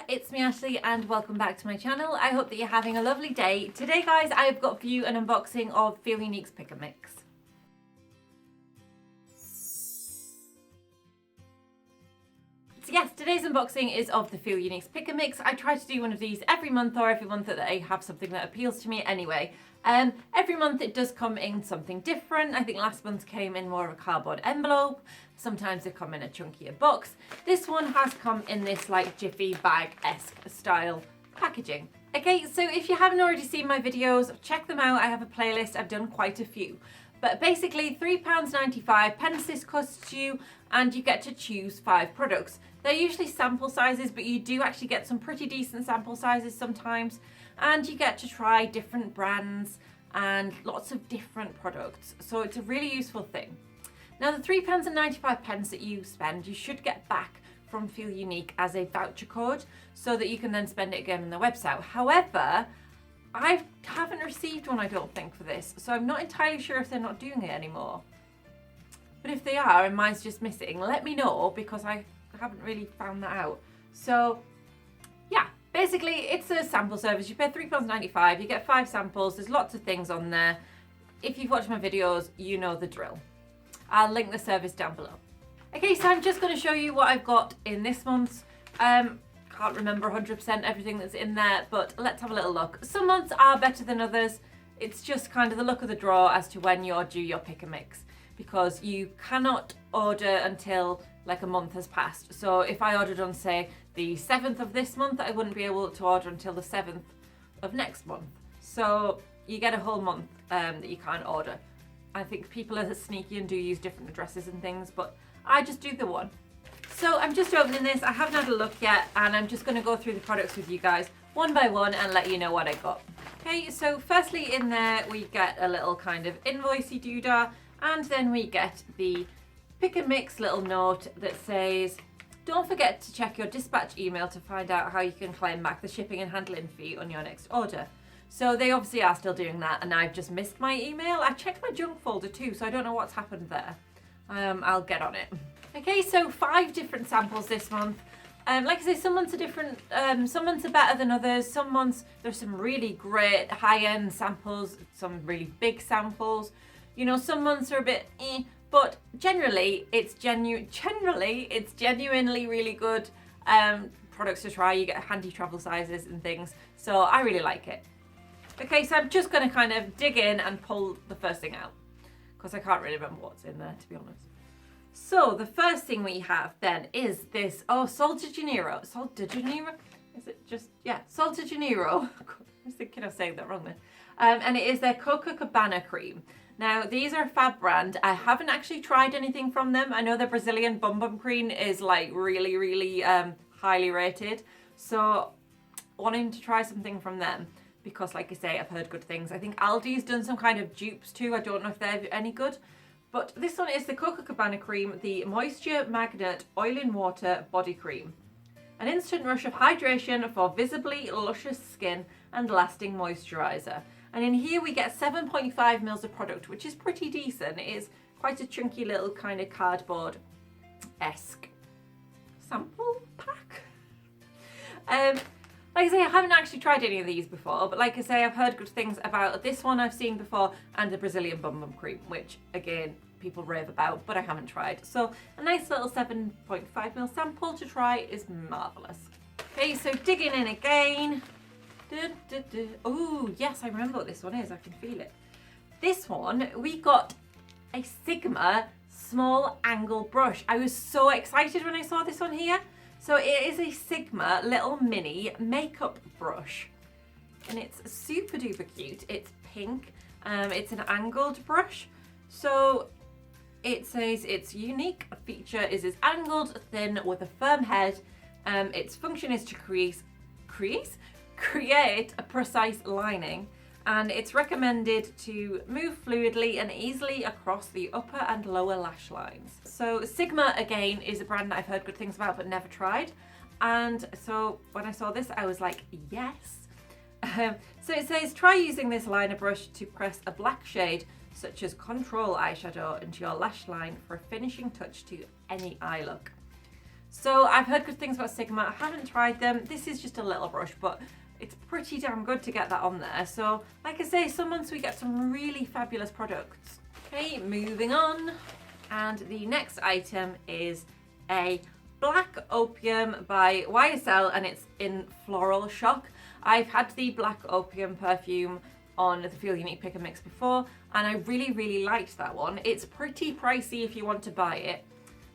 it's me Ashley and welcome back to my channel. I hope that you're having a lovely day. Today guys, I've got for you an unboxing of Feelunique's Pick and Mix. So yes, today's unboxing is of the Feelunique's Pick and Mix. I try to do one of these every month or every month that I have something that appeals to me anyway. Every month it does come in something different. I think last month came in more of a cardboard envelope. Sometimes they come in a chunkier box. This one has come in this like jiffy bag-esque style packaging. Okay, so if you haven't already seen my videos, check them out. I have a playlist. I've done quite a few. But basically £3.95 this costs you, and you get to choose 5 products. They're usually sample sizes, but you do actually get some pretty decent sample sizes sometimes. And you get to try different brands and lots of different products. So it's a really useful thing. Now the £3.95 that you spend, you should get back from Feelunique as a voucher code so that you can then spend it again on their website. However, I haven't received one, I don't think, for this. So I'm not entirely sure if they're not doing it anymore. But if they are and mine's just missing, let me know because I haven't really found that out. So yeah, basically it's a sample service. You pay £3.95, you get 5 samples. There's lots of things on there. If you've watched my videos, you know the drill. I'll link the service down below. Okay, so I'm just going to show you what I've got in this month's. Can't remember 100% everything that's in there, but let's have a little look. Some months are better than others. It's just kind of the luck of the draw as to when you're due your pick and mix, because you cannot order until like a month has passed. So if I ordered on, say, the 7th of this month, I wouldn't be able to order until the 7th of next month. So you get a whole month that you can't order. I think people are sneaky and do use different addresses and things, but I just do the one. So I'm just opening this. I haven't had a look yet, and I'm just going to go through the products with you guys one by one and let you know what I got. Okay, so firstly in there we get a little kind of invoicey doodah, and then we get the pick and mix little note that says, don't forget to check your dispatch email to find out how you can claim back the shipping and handling fee on your next order. So they obviously are still doing that, and I've just missed my email. I checked my junk folder too, so I don't know what's happened there. I'll get on it. Okay, so 5 different samples this month. Like I say, some months are different. Some months are better than others. Some months there's some really great high-end samples, some really big samples. You know, some months are a bit but generally it's genuinely really good products to try. You get handy travel sizes and things, so I really like it. Okay, so I'm just going to kind of dig in and pull the first thing out because I can't really remember what's in there, to be honest. So the first thing we have then is this, Sol de Janeiro. Sol de Janeiro? Is it just, yeah, Sol de Janeiro. I was thinking of saying that wrong then. And it is their Coca Cabana cream. Now, these are a fab brand. I haven't actually tried anything from them. I know their Brazilian Bum Bum cream is like really, really highly rated. So wanting to try something from them because, like I say, I've heard good things. I think Aldi's done some kind of dupes too. I don't know if they're any good. But this one is the Coca Cabana cream, the Moisture Magnet Oil in Water Body Cream. An instant rush of hydration for visibly luscious skin and lasting moisturiser. And in here we get 7.5 mils of product, which is pretty decent. It is quite a chunky little kind of cardboard-esque sample pack. Like I say, I haven't actually tried any of these before, but like I say, I've heard good things about this one I've seen before and the Brazilian Bum Bum cream, which again, people rave about, but I haven't tried. So a nice little 7.5 mil sample to try is marvellous. Okay, so digging in again. Oh, yes, I remember what this one is. I can feel it. This one, we got a Sigma small angle brush. I was so excited when I saw this one here. So it is a Sigma little mini makeup brush, and it's super duper cute. It's pink. It's an angled brush. So it says its unique feature is it's angled, thin with a firm head. Its function is to create a precise lining, and it's recommended to move fluidly and easily across the upper and lower lash lines. So Sigma, again, is a brand that I've heard good things about but never tried. And so when I saw this, I was like, yes. So it says, try using this liner brush to press a black shade, such as contour eyeshadow, into your lash line for a finishing touch to any eye look. So I've heard good things about Sigma. I haven't tried them. This is just a little brush, but it's pretty damn good to get that on there. So like I say, some months we get some really fabulous products. Okay, moving on. And the next item is a Black Opium by YSL, and it's in Floral Shock. I've had the Black Opium perfume on the Feelunique Pick and Mix before, and I really liked that one. It's pretty pricey if you want to buy it,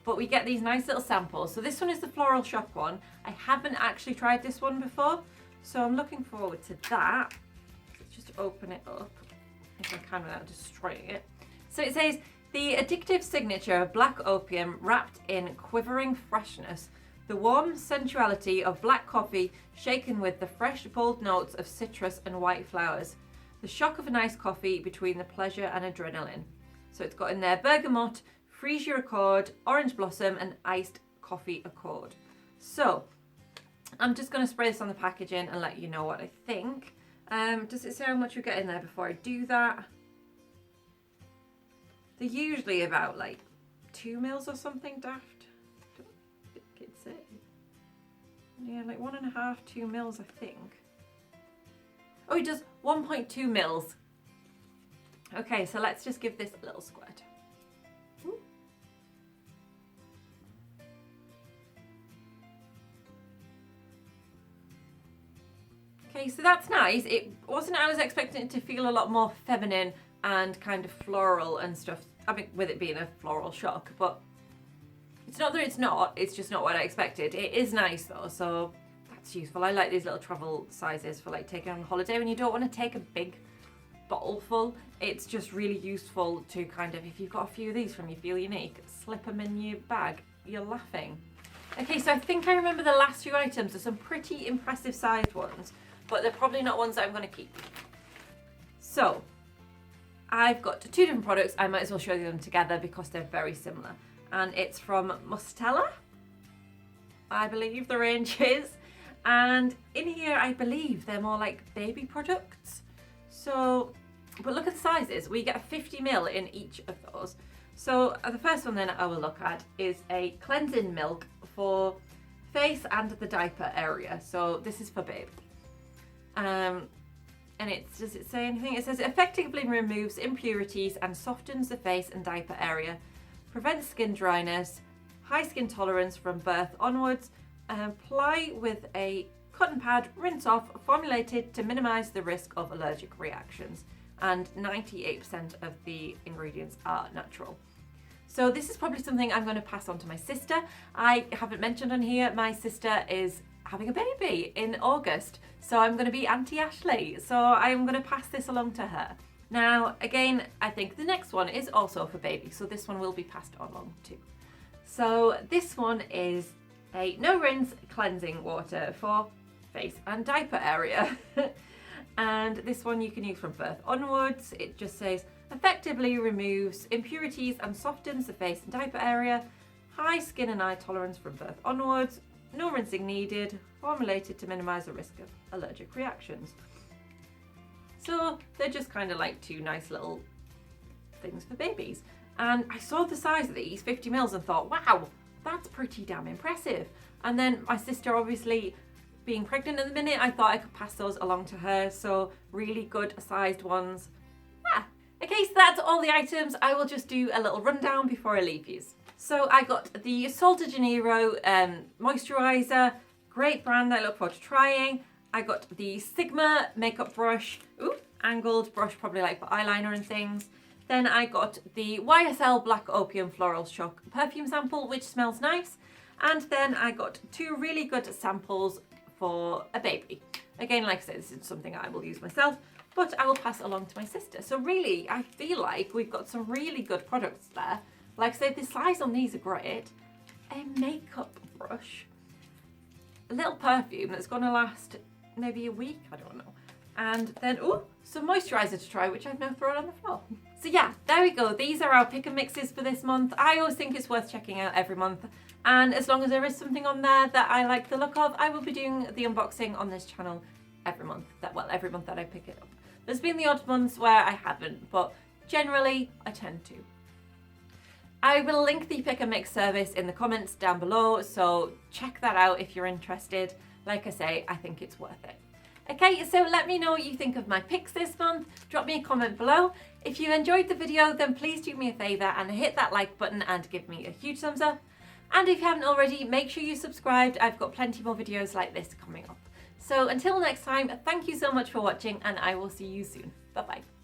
but we get these nice little samples. So this one is the Floral Shock one. I haven't actually tried this one before, so I'm looking forward to that. Let's just open it up if I can without destroying it. So it says, the addictive signature of Black Opium wrapped in quivering freshness. The warm sensuality of black coffee shaken with the fresh, bold notes of citrus and white flowers. The shock of a nice coffee between the pleasure and adrenaline. So it's got in there bergamot, freesia accord, orange blossom, and iced coffee accord. So I'm just going to spray this on the packaging and let you know what I think. Does it say how much you get in there before I do that? They're usually about like 2 mils or something, daft. I don't think it's it. Yeah, like 1.5, 2 mils, I think. Oh, it does 1.2 mils. Okay, so let's just give this a little squirt. Ooh. Okay, so that's nice. It wasn't, I was expecting it to feel a lot more feminine and kind of floral and stuff. I mean, with it being a Floral Shock, but it's not that it's not, it's just not what I expected. It is nice though, so that's useful. I like these little travel sizes for like taking on holiday when you don't want to take a big bottle full. It's just really useful to kind of, if you've got a few of these from your Feelunique, slip them in your bag. You're laughing. Okay, so I think I remember the last few items are some pretty impressive sized ones, but they're probably not ones that I'm going to keep. So I've got 2 different products. I might as well show you them together because they're very similar. And it's from Mustela, I believe the range is. And in here, I believe they're more like baby products. So, but look at the sizes. We get a 50 ml in each of those. So the first one then I will look at is a cleansing milk for face and the diaper area. So this is for baby. And does it say anything? It says it effectively removes impurities and softens the face and diaper area, prevents skin dryness, high skin tolerance from birth onwards, apply with a cotton pad, rinse off, formulated to minimize the risk of allergic reactions. And 98% of the ingredients are natural. So this is probably something I'm going to pass on to my sister. I haven't mentioned on here, my sister is having a baby in August. So I'm going to be Auntie Ashley. So I'm going to pass this along to her. Now, again, I think the next one is also for baby. So this one will be passed along too. So this one is a no rinse cleansing water for face and diaper area. And this one you can use from birth onwards. It just says effectively removes impurities and softens the face and diaper area. High skin and eye tolerance from birth onwards. No rinsing needed. Formulated to minimize the risk of allergic reactions. So they're just kind of like 2 nice little things for babies. And I saw the size of these, 50 mils, and thought, wow, that's pretty damn impressive. And then my sister, obviously being pregnant at the minute, I thought I could pass those along to her. So really good sized ones. Yeah. Okay, so that's all the items. I will just do a little rundown before I leave you. So I got the Sol de Janeiro moisturizer, great brand I look forward to trying. I got the Sigma makeup brush, angled brush, probably like for eyeliner and things. Then I got the YSL Black Opium Floral Shock perfume sample, which smells nice. And then I got 2 really good samples for a baby. Again, like I said, this is something I will use myself, but I will pass along to my sister. So really, I feel like we've got some really good products there. Like I said, the size on these are great. A makeup brush, a little perfume that's going to last maybe a week, I don't know. And then, some moisturizer to try, which I've now thrown on the floor. So yeah, there we go. These are our pick and mixes for this month. I always think it's worth checking out every month. And as long as there is something on there that I like the look of, I will be doing the unboxing on this channel every month. Every month that I pick it up. There's been the odd months where I haven't, but generally I tend to. I will link the pick and mix service in the comments down below, so check that out if you're interested. Like I say, I think it's worth it. Okay, so let me know what you think of my picks this month. Drop me a comment below. If you enjoyed the video, then please do me a favour and hit that like button and give me a huge thumbs up. And if you haven't already, make sure you subscribed. I've got plenty more videos like this coming up. So until next time, thank you so much for watching, and I will see you soon. Bye bye.